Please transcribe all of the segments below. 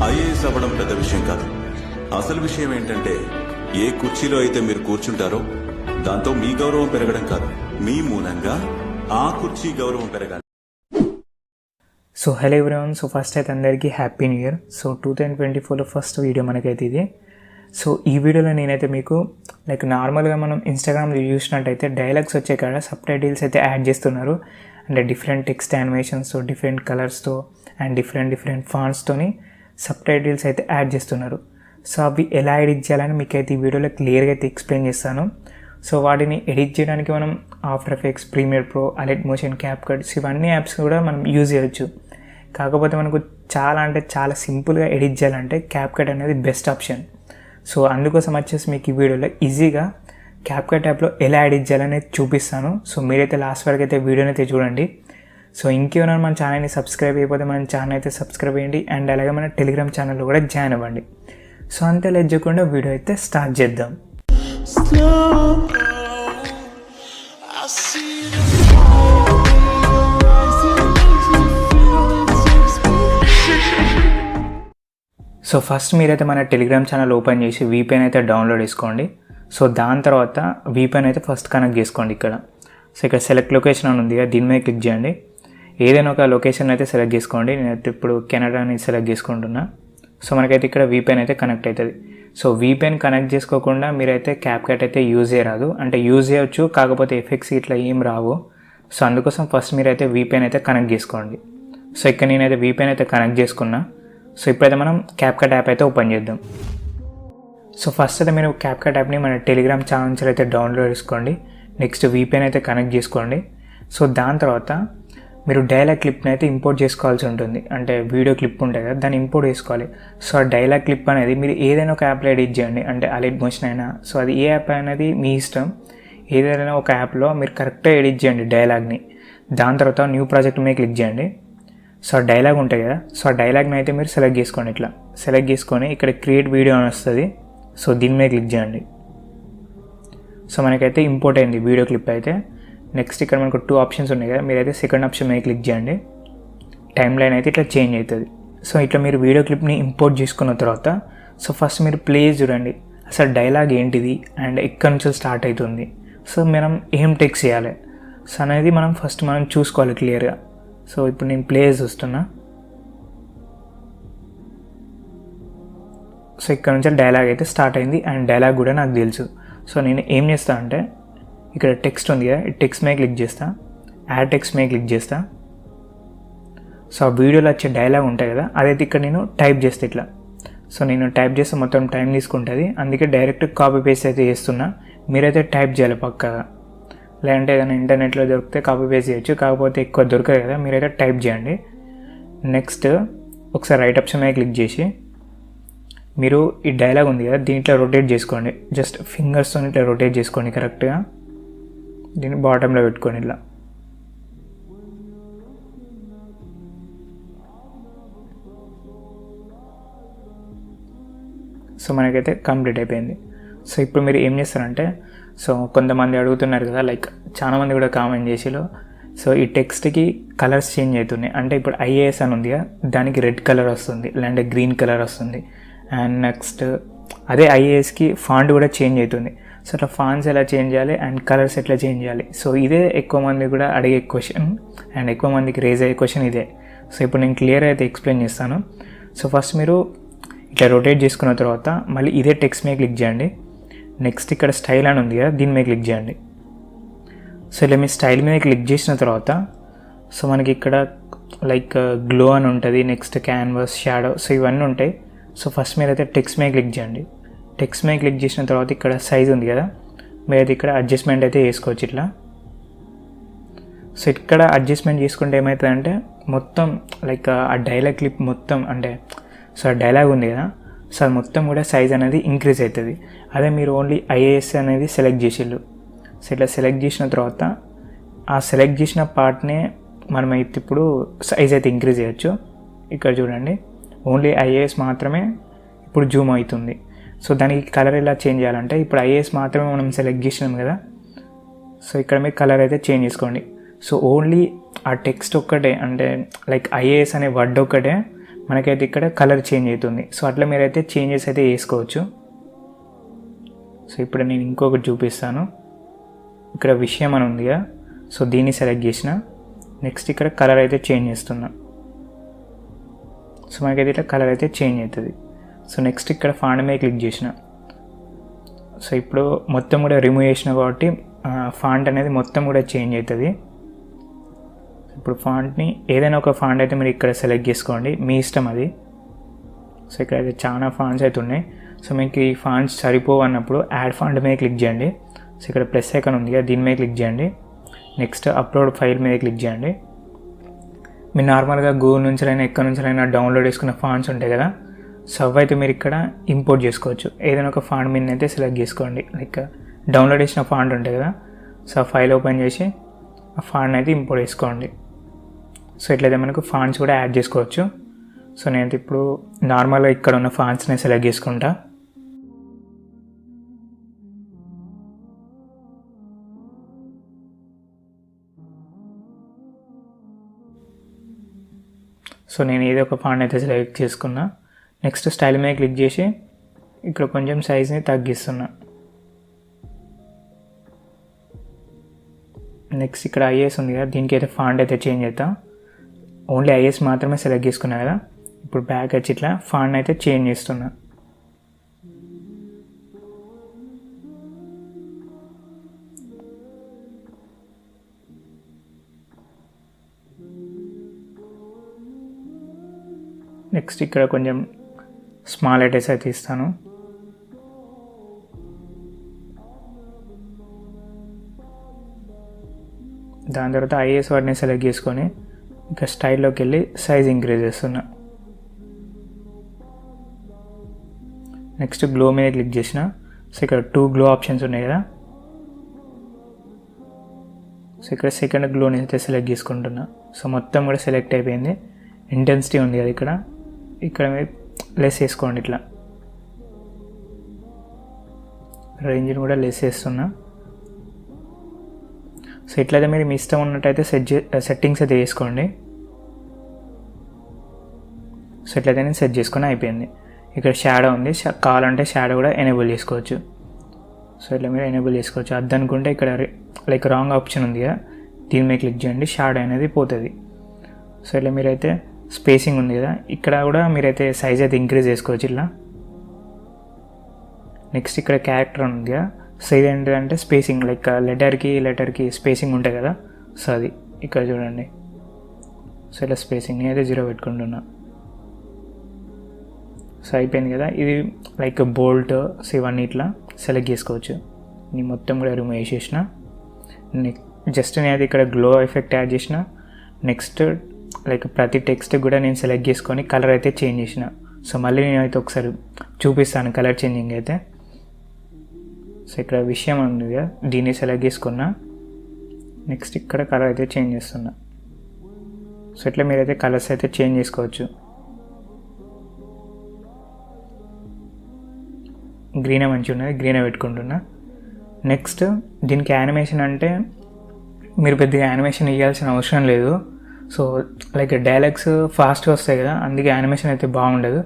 IAS అవ్వడం పెద్ద విషయం కాదు. అసలు విషయం ఏంటంటే ఏ కుర్చీలో అయితే మీరు కూర్చుంటారో దాంతో మీ గౌరవం పెరగడం కాదు, మీ మూలంగా ఆ కుర్చీ గౌరవం పెరగాలి. So hello everyone. So first అయితే అందరికీ హ్యాపీ న్యూ ఇయర్. సో 2024లో ఫస్ట్ వీడియో మనకైతే ఇది. సో ఈ వీడియోలో నేనైతే మీకు నార్మల్గా మనం ఇన్స్టాగ్రామ్లో చూసినట్టయితే డైలాగ్స్ వచ్చే కాడ సబ్ టైటిల్స్ అయితే యాడ్ చేస్తున్నారు. అంటే డిఫరెంట్ టెక్స్ట్ యానిమేషన్స్తో, డిఫరెంట్ కలర్స్తో అండ్ డిఫరెంట్ ఫాంట్స్తోని సబ్ టైటిల్స్ అయితే యాడ్ చేస్తున్నారు. సో అవి ఎలా ఎడిట్ చేయాలని మీకైతే ఈ వీడియోలో క్లియర్గా అయితే ఎక్స్ప్లెయిన్ చేస్తాను. సో వాటిని ఎడిట్ చేయడానికి మనం After Effects, Premiere Pro, Alight Motion, CapCuts ఇవన్నీ యాప్స్ కూడా మనం యూజ్ చేయొచ్చు. కాకపోతే మనకు చాలా సింపుల్గా ఎడిట్ చేయాలంటే క్యాప్కట్ అనేది బెస్ట్ ఆప్షన్. సో అందుకోసం వచ్చేసి మీకు ఈ వీడియోలో ఈజీగా క్యాప్కట్ యాప్లో ఎలా ఎడిట్ చేయాలనేది చూపిస్తాను. సో మీరైతే లాస్ట్ వరకు అయితే వీడియోని అయితే చూడండి. సో ఇంకేమైనా మన ఛానల్ని సబ్స్క్రైబ్ అయిపోతే మన ఛానల్ అయితే సబ్స్క్రైబ్ చేయండి అండ్ అలాగే మన టెలిగ్రామ్ ఛానల్లో కూడా జాయిన్ అవ్వండి. సో అంతే లేట్ చేయకుండా వీడియో అయితే స్టార్ట్ చేద్దాం. సో ఫస్ట్ మీరైతే మన టెలిగ్రామ్ ఛానల్ ఓపెన్ చేసి VPN అయితే డౌన్లోడ్ చేసుకోండి. సో దాని తర్వాత VPN అయితే ఫస్ట్ కనెక్ట్ చేసుకోండి. ఇక్కడ సో ఇక్కడ సెలెక్ట్ లొకేషన్ అని ఉంది, దీని మీద క్లిక్ చేయండి. ఏదైనా ఒక లొకేషన్ అయితే సెలెక్ట్ చేసుకోండి. నేనైతే ఇప్పుడు కెనడాని సెలెక్ట్ చేసుకుంటున్నా. సో మనకైతే ఇక్కడ VPN అయితే కనెక్ట్ అవుతుంది. సో VPN కనెక్ట్ చేసుకోకుండా మీరైతే క్యాప్కట్ అయితే యూజ్ చేయరాదు. అంటే యూజ్ చేయవచ్చు, కాకపోతే ఎఫెక్ట్స్ ఇట్లా ఏం రావు. సో అందుకోసం ఫస్ట్ మీరైతే VPN అయితే కనెక్ట్ చేసుకోండి. సో ఇక్కడ నేనైతే VPN అయితే కనెక్ట్ చేసుకున్నా. సో ఇప్పుడైతే మనం క్యాప్కట్ యాప్ అయితే ఓపెన్ చేద్దాం. సో ఫస్ట్ అయితే మీరు క్యాప్కట్ యాప్ని మన టెలిగ్రామ్ ఛానల్ నుంచి అయితే డౌన్లోడ్ చేసుకోండి. నెక్స్ట్ VPN అయితే కనెక్ట్ చేసుకోండి. సో దాని తర్వాత మీరు డైలాగ్ క్లిప్ని అయితే ఇంపోర్ట్ చేసుకోవాల్సి ఉంటుంది. అంటే వీడియో క్లిప్ ఉంటుంది కదా, దాన్ని ఇంపోర్ట్ చేసుకోవాలి. సో ఆ డైలాగ్ క్లిప్ అనేది మీరు ఏదైనా ఒక యాప్లో ఎడిట్ చేయండి. అంటే అలైట్ మోషన్ అయినా, సో అది ఏ యాప్ అనేది మీ ఇష్టం. ఏదైనా ఒక యాప్లో మీరు కరెక్ట్గా ఎడిట్ చేయండి డైలాగ్ని. దాని తర్వాత న్యూ ప్రాజెక్ట్ మీద క్లిక్ చేయండి. సో ఆ డైలాగ్ ఉంటుంది కదా, సో ఆ డైలాగ్ని అయితే మీరు సెలెక్ట్ చేసుకోండి. ఇట్లా సెలెక్ట్ చేసుకొని ఇక్కడ క్రియేట్ వీడియో అని వస్తుంది. సో దీని మీద క్లిక్ చేయండి. సో మనకైతే ఇంపోర్ట్ అయింది వీడియో క్లిప్ అయితే. నెక్స్ట్ ఇక్కడ మనకు 2 ఆప్షన్స్ ఉన్నాయి కదా, మీరైతే సెకండ్ ఆప్షన్ మీద క్లిక్ చేయండి. టైమ్ లైన్ అయితే ఇట్లా చేంజ్ అవుతుంది. సో ఇట్లా మీరు వీడియో క్లిప్ని ఇంపోర్ట్ చేసుకున్న తర్వాత సో ఫస్ట్ మీరు ప్లే చూడండి, అసలు డైలాగ్ ఏంటిది అండ్ ఎక్కడి నుంచి స్టార్ట్ అవుతుంది, సో మనం ఏం టెక్స్ట్ చేయాలి సో అనేది మనం చూసుకోవాలి క్లియర్గా. సో ఇప్పుడు నేను ప్లే చూస్తున్నా. సో ఇక్కడ నుంచి డైలాగ్ అయితే స్టార్ట్ అయింది అండ్ డైలాగ్ కూడా నాకు తెలుసు. సో నేను ఏం చేస్తా అంటే ఇక్కడ టెక్స్ట్ ఉంది కదా, ఈ టెక్స్ట్ మీద క్లిక్ చేస్తా, యాడ్ టెక్స్ట్ మీద క్లిక్ చేస్తా. సో ఆ వీడియోలో వచ్చే డైలాగ్ ఉంటాయి కదా, అదైతే ఇక్కడ నేను టైప్ చేస్తే ఇట్లా. సో నేను టైప్ చేస్తే మొత్తం టైం తీసుకుంటుంది, అందుకే డైరెక్ట్ కాపీ పేస్ట్ అయితే చేస్తున్నా. మీరైతే టైప్ చేయాలి పక్కగా, లేదంటే ఏదైనా ఇంటర్నెట్లో దొరికితే కాపీ పేస్ట్ చేయొచ్చు, కాకపోతే ఎక్కువ దొరకదు కదా, మీరైతే టైప్ చేయండి. నెక్స్ట్ ఒకసారి రైట్ ఆప్షన్ మీద క్లిక్ చేసి మీరు ఈ డైలాగ్ ఉంది కదా, దీంట్లో రొటేట్ చేసుకోండి. జస్ట్ ఫింగర్స్తో ఇట్లా రొటేట్ చేసుకోండి కరెక్ట్గా. దీన్ని బాటంలో పెట్టుకోండి ఇట్లా. సో మనకైతే కంప్లీట్ అయిపోయింది. సో ఇప్పుడు మీరు ఏం చేస్తారంటే, సో కొంతమంది అడుగుతున్నారు కదా, చాలామంది కూడా కామెంట్ చేసిలో, సో ఈ టెక్స్ట్కి కలర్స్ చేంజ్ అవుతున్నాయి. అంటే ఇప్పుడు IAS అని ఉంది కదా, దానికి రెడ్ కలర్ వస్తుంది, లేదంటే గ్రీన్ కలర్ వస్తుంది. అండ్ నెక్స్ట్ అదే IASకి ఫాంట్ కూడా చేంజ్ అవుతుంది. సో అట్లా ఫాంట్స్ ఎలా చేంజ్ చేయాలి అండ్ కలర్స్ ఎట్లా చేంజ్ చేయాలి, సో ఇదే ఎక్కువ మంది కూడా అడిగే క్వశ్చన్ అండ్ ఎక్కువ మందికి రేజ్ అయ్యే క్వశ్చన్ ఇదే. సో ఇప్పుడు నేను క్లియర్ అయితే ఎక్స్ప్లెయిన్ చేస్తాను. సో ఫస్ట్ మీరు ఇట్లా రొటేట్ చేసుకున్న తర్వాత మళ్ళీ ఇదే టెక్స్ట్ మీద క్లిక్ చేయండి. నెక్స్ట్ ఇక్కడ స్టైల్ అని ఉంది కదా, దీని మీద క్లిక్ చేయండి. సో ఇలా మీ స్టైల్ మీద క్లిక్ చేసిన తర్వాత సో మనకి ఇక్కడ గ్లో అని ఉంటుంది, నెక్స్ట్ క్యాన్వాస్, షాడో, సో ఇవన్నీ ఉంటాయి. సో ఫస్ట్ మీరైతే టెక్స్ట్ మీద క్లిక్ చేయండి. టెక్స్ట్ మీద క్లిక్ చేసిన తర్వాత ఇక్కడ సైజ్ ఉంది కదా, మీరైతే ఇక్కడ అడ్జస్ట్మెంట్ అయితే చేసుకోవచ్చు ఇట్లా. సో ఇక్కడ అడ్జస్ట్మెంట్ చేసుకుంటే ఏమవుతుందంటే మొత్తం ఆ డైలాగ్ క్లిప్ మొత్తం, అంటే సో ఆ డైలాగ్ ఉంది కదా, సో అది మొత్తం కూడా సైజ్ అనేది ఇంక్రీజ్ అవుతుంది. అదే మీరు ఓన్లీ IAS అనేది సెలెక్ట్ చేసిళ్ళు. సో ఇట్లా సెలెక్ట్ చేసిన తర్వాత ఆ సెలెక్ట్ చేసిన పార్ట్నే మనం అయితే ఇప్పుడు సైజ్ అయితే ఇంక్రీజ్ చేయొచ్చు. ఇక్కడ చూడండి, ఓన్లీ IAS మాత్రమే ఇప్పుడు జూమ్ అవుతుంది. సో దానికి కలర్ ఎలా చేంజ్ చేయాలంటే, ఇప్పుడు IAS మాత్రమే మనం సెలెక్ట్ చేసినాం కదా, సో ఇక్కడ మీకు కలర్ అయితే చేంజ్ చేసుకోండి. సో ఓన్లీ ఆ టెక్స్ట్ ఒక్కటే, అంటే IAS అనే వర్డ్ ఒక్కటే మనకైతే ఇక్కడ కలర్ చేంజ్ అవుతుంది. సో అట్లా మీరైతే చేంజెస్ అయితే చేసుకోవచ్చు. సో ఇప్పుడు నేను ఇంకొకటి చూపిస్తాను. ఇక్కడ విషయం అని ఉందిగా, సో దీన్ని సెలెక్ట్ చేసిన. నెక్స్ట్ ఇక్కడ కలర్ అయితే చేంజ్ చేస్తున్నా. సో మనకైతే ఇట్లా కలర్ అయితే చేంజ్ అవుతుంది. సో నెక్స్ట్ ఇక్కడ ఫాంట్ మీద క్లిక్ చేసిన. సో ఇప్పుడు మొత్తం కూడా రిమూవ్ చేసిన కాబట్టి ఫాంట్ అనేది మొత్తం కూడా చేంజ్ అవుతుంది. ఇప్పుడు ఫాంట్ని ఏదైనా ఒక ఫాంట్ అయితే మీరు ఇక్కడ సెలెక్ట్ చేసుకోండి, మీ ఇష్టం అది. సో ఇక్కడ అయితే చాలా ఫాంట్స్ అయితే ఉన్నాయి. సో మీకు ఈ ఫాంట్స్ సరిపోవు అన్నప్పుడు యాడ్ ఫాంట్ మీద క్లిక్ చేయండి. సో ఇక్కడ ప్లస్ ఐకాన్ ఉంది కదా, దీని మీద క్లిక్ చేయండి. నెక్స్ట్ అప్లోడ్ ఫైల్ మీద క్లిక్ చేయండి. మీరు నార్మల్గా గూగుల్ నుంచి అయినా ఎక్కడి నుంచి అయినా డౌన్లోడ్ చేసుకున్న ఫాంట్స్ ఉంటాయి కదా, సో అవైతే మీరు ఇక్కడ ఇంపోర్ట్ చేసుకోవచ్చు. ఏదైనా ఒక ఫాంట్ మీద అయితే సెలెక్ట్ చేసుకోండి. లైక్ డౌన్లోడ్ చేసిన ఫాంట్ ఉంటాయి కదా, సో ఆ ఫైల్ ఓపెన్ చేసి ఆ ఫాంట్ని అయితే ఇంపోర్ట్ చేసుకోండి. సో ఇట్లయితే మనకు ఫాంట్స్ కూడా యాడ్ చేసుకోవచ్చు. సో నేనైతే ఇప్పుడు నార్మల్గా ఇక్కడ ఉన్న ఫాంట్స్ని సెలెక్ట్ చేసుకుంటా. సో నేను ఏదో ఒక ఫాంట్ అయితే సెలెక్ట్ చేసుకున్నా. నెక్స్ట్ స్టైల్ మీద క్లిక్ చేసి ఇక్కడ కొంచెం సైజ్ని తగ్గిస్తున్నా. నెక్స్ట్ ఇక్కడ ఐఎస్ ఉంది కదా, దీనికి అయితే ఫాంట్ అయితే చేంజ్ అవుతాం. ఓన్లీ ఐఎస్ మాత్రమే సెలెక్ట్ చేసుకున్నా కదా, ఇప్పుడు బ్యాక్ వచ్చి ఇట్లా ఫాంట్ అయితే చేంజ్ చేస్తున్నా. నెక్స్ట్ ఇక్కడ కొంచెం స్మాల్ లెటర్స్ అయితే ఇస్తాను. దాని తర్వాత ఐఎస్ వాటిని సెలెక్ట్ చేసుకొని ఇంకా స్టైల్లోకి వెళ్ళి సైజ్ ఇంక్రీజ్ చేస్తున్నా. నెక్స్ట్ గ్లో మీద క్లిక్ చేసిన. సో ఇక్కడ 2 గ్లో ఆప్షన్స్ ఉన్నాయి కదా, సో ఇక్కడ సెకండ్ గ్లోని అయితే సెలెక్ట్ చేసుకుంటున్నా. సో మొత్తం కూడా సెలెక్ట్ అయిపోయింది. ఇంటెన్సిటీ ఉంది కదా ఇక్కడ, ఇక్కడ మీరు లెస్ చేసుకోండి. ఇట్లా రేంజ్ని కూడా లెస్ చేస్తున్నా. సో ఇట్లయితే మీరు మీ ఇష్టం ఉన్నట్టయితే సెట్టింగ్స్ అయితే చేసుకోండి. సో ఇట్లయితే నేను సెట్ చేసుకొని అయిపోయింది. ఇక్కడ షాడో ఉంది, కావాలంటే షాడో కూడా ఎనేబుల్ చేసుకోవచ్చు. సో ఇట్లా మీరు ఎనేబుల్ చేసుకోవచ్చు. అద్దనుకుంటే ఇక్కడ లైక్ రాంగ్ ఆప్షన్ ఉంది కదా, దీని మీద క్లిక్ చేయండి, షాడో అనేది పోతుంది. సో ఇట్లా మీరైతే స్పేసింగ్ ఉంది కదా, ఇక్కడ కూడా మీరైతే సైజ్ అయితే ఇంక్రీజ్ చేసుకోవచ్చు ఇలా. నెక్స్ట్ ఇక్కడ క్యారెక్టర్ ఉంది కదా, సో ఇది ఏంటంటే స్పేసింగ్, లైక్ లెటర్కి స్పేసింగ్ ఉంటాయి కదా, సో అది ఇక్కడ చూడండి. సో ఇలా స్పేసింగ్ నేనైతే 0 పెట్టుకుంటున్నా. సో అయిపోయింది కదా, ఇది లైక్ బోల్ట్, సో ఇవన్నీ ఇట్లా సెలెక్ట్ చేసుకోవచ్చు. నేను మొత్తం కూడా రిమూవ్ చేసేసిన. జస్ట్ నేనైతే ఇక్కడ గ్లో ఎఫెక్ట్ యాడ్ చేసిన. నెక్స్ట్ లైక్ ప్రతి టెక్స్ట్ కూడా నేను సెలెక్ట్ చేసుకొని కలర్ అయితే చేంజ్ చేసిన. సో మళ్ళీ నేనైతే ఒకసారి చూపిస్తాను కలర్ చేంజింగ్ అయితే. సో ఇక్కడ విషయం ఉంది కదా, దీన్ని సెలెక్ట్ చేసుకున్నా. నెక్స్ట్ ఇక్కడ కలర్ అయితే చేంజ్ చేస్తున్నా. సో ఇట్లా మీరైతే కలర్స్ అయితే చేంజ్ చేసుకోవచ్చు. గ్రీనే మంచిగా ఉన్నది, గ్రీనే పెట్టుకుంటున్నా. నెక్స్ట్ దీనికి యానిమేషన్ అంటే మీరు పెద్దగా యానిమేషన్ ఇవ్వాల్సిన అవసరం లేదు. సో లైక్ డైలాగ్స్ ఫాస్ట్గా వస్తాయి కదా, అందుకే యానిమేషన్ అయితే బాగుండదు.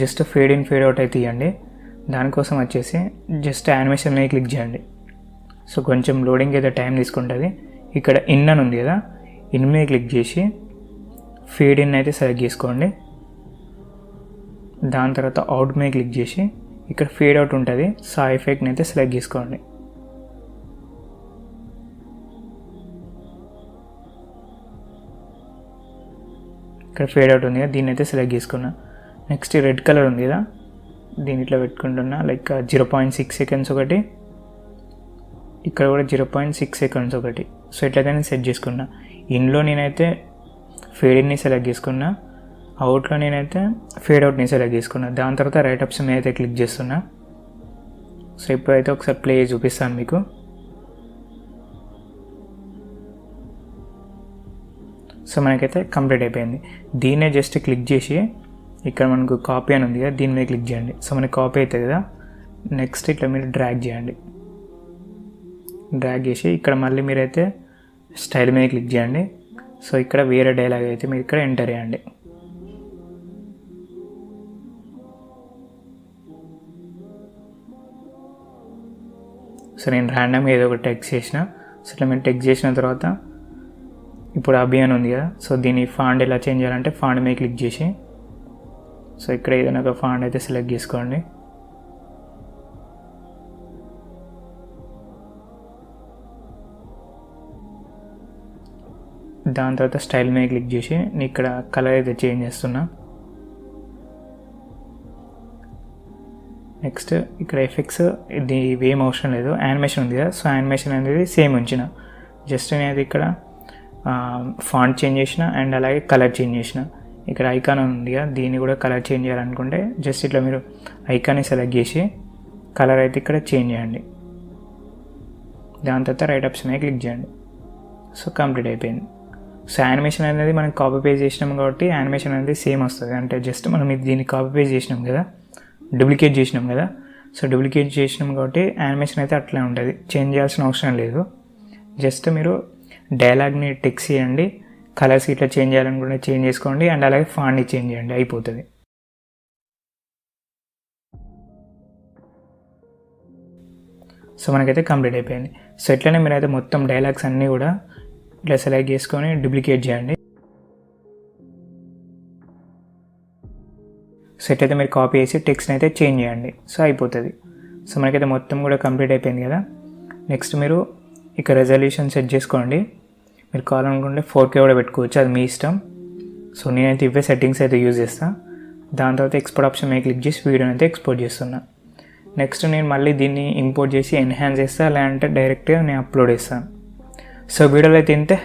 Just fade in fade out అయితే ఇవ్వండి. దానికోసం వచ్చేసి జస్ట్ యానిమేషన్ మీద క్లిక్ చేయండి. సో కొంచెం లోడింగ్ అయితే టైం తీసుకుంటుంది. ఇక్కడ ఇన్ అని ఉంది కదా, ఇన్ మీద క్లిక్ చేసి ఫేడ్ ఇన్ అయితే సెలెక్ట్ చేసుకోండి. దాని తర్వాత అవుట్ మీద క్లిక్ చేసి ఇక్కడ ఫేడ్ అవుట్ ఉంటుంది, సో ఆ ఎఫెక్ట్ని అయితే సెలెక్ట్ చేసుకోండి. ఇక్కడ ఫేడ్ అవుట్ ఉంది కదా, దీన్ని అయితే సెలెక్ట్ చేసుకున్నా. నెక్స్ట్ రెడ్ కలర్ ఉంది కదా, దీని ఇట్లా పెట్టుకుంటున్నా. లైక్ 0.6 సెకండ్స్ ఒకటి, ఇక్కడ కూడా 0.6 సెకండ్స్ ఒకటి. సో ఇట్లయితే నేను సెట్ చేసుకున్నా. ఇన్లో నేనైతే ఫేడ్ ఇన్ని సెలెక్ట్ చేసుకున్నా, అవుట్లో నేనైతే ఫేడ్ అవుట్ని సెలెక్ట్ చేసుకున్నా. దాని తర్వాత రైట్ ఆప్షన్ మీద అయితే క్లిక్ చేస్తున్నా. సో ఇప్పుడైతే ఒకసారి ప్లే చూపిస్తాను మీకు. సో మనకైతే కంప్లీట్ అయిపోయింది. దీన్నే జస్ట్ క్లిక్ చేసి ఇక్కడ మనకు కాపీ అని ఉంది కదా, దీని మీద క్లిక్ చేయండి. సో మనకి కాపీ అవుతుంది కదా. నెక్స్ట్ ఇట్లా మీరు డ్రాగ్ చేయండి. డ్రాగ్ చేసి ఇక్కడ మళ్ళీ మీరైతే స్టైల్ మీద క్లిక్ చేయండి. సో ఇక్కడ వేరే డైలాగ్ అయితే మీరు ఇక్కడ ఎంటర్ చేయండి. సో నేను ర్యాండమ్గా ఏదో ఒకటి టెక్స్ట్ చేసిన. సో ఇట్లా మేము టెక్స్ట్ చేసిన తర్వాత ఇప్పుడు అభియాన్ ఉంది కదా, సో దీని ఫాంట్ ఎలా చేంజ్ చేయాలంటే ఫాంట్ మీద క్లిక్ చేసి సో ఇక్కడ ఏదైనా ఒక ఫాంట్ అయితే సెలెక్ట్ చేసుకోండి. దాని తర్వాత స్టైల్ మీద క్లిక్ చేసి నేను ఇక్కడ కలర్ అయితే చేంజ్ చేస్తున్నా. నెక్స్ట్ ఇక్కడ ఎఫెక్ట్స్ ఇది ఏం అవసరం లేదు, యానిమేషన్ ఉంది కదా, సో యానిమేషన్ అనేది సేమ్ ఉంచిన. జస్ట్ నేను ఇక్కడ ఫాంట్ చేంజ్ చేసిన అండ్ అలాగే కలర్ చేంజ్ చేసిన. ఇక్కడ ఐకాన్ ఉంది కదా, దీన్ని కూడా కలర్ చేంజ్ చేయాలనుకుంటే జస్ట్ ఇట్లా మీరు ఐకాన్ని సెలెక్ట్ చేసి కలర్ అయితే ఇక్కడ చేంజ్ చేయండి. దాని తర్వాత రైట్ ఆప్షన్ మీద క్లిక్ చేయండి. సో కంప్లీట్ అయిపోయింది. సో యానిమేషన్ అనేది మనం కాపీ పేస్ట్ చేసినాం కాబట్టి యానిమేషన్ అనేది సేమ్ వస్తుంది. అంటే జస్ట్ మనం దీన్ని కాపీ పేస్ట్ చేసినాం కదా, డూప్లికేట్ చేసినాం కదా, సో డూప్లికేట్ చేసినాం కాబట్టి యానిమేషన్ అయితే అట్లా ఉంటుంది, చేంజ్ చేయాల్సిన అవసరం లేదు. జస్ట్ మీరు డైలాగ్ని టెక్స్ట్ చేయండి, కలర్స్ ఇట్లా చేంజ్ చేయాలనుకుంటే చేంజ్ చేసుకోండి అండ్ అలాగే ఫాంట్ని చేంజ్ చేయండి, అయిపోతుంది. సో మనకైతే కంప్లీట్ అయిపోయింది. సో ఇట్లనే మీరైతే మొత్తం డైలాగ్స్ అన్నీ కూడా ఇట్లా సెలెక్ట్ చేసుకొని డూప్లికేట్ చేయండి. సో ఎట్లయితే మీరు కాపీ చేసి టెక్స్ట్ని అయితే చేంజ్ చేయండి, సో అయిపోతుంది. సో మనకైతే మొత్తం కూడా కంప్లీట్ అయిపోయింది కదా. నెక్స్ట్ మీరు ఇక్కడ రెజల్యూషన్ సెట్ చేసుకోండి. మీరు కావాలనుకుంటే 4K కూడా పెట్టుకోవచ్చు, అది మీ ఇష్టం. సో నేనైతే ఇవే సెట్టింగ్స్ అయితే యూజ్ చేస్తాను. దాని తర్వాత ఎక్స్పోర్ట్ ఆప్షన్ మీద క్లిక్ చేసి వీడియోని అయితే ఎక్స్పోర్ట్ చేస్తున్నా. నెక్స్ట్ నేను మళ్ళీ దీన్ని ఇంపోర్ట్ చేసి ఎన్హాన్స్ చేస్తాను, లేదంటే డైరెక్ట్గా నేను అప్లోడ్ చేస్తాను. సో వీడియోలో అయితే ఇంతే.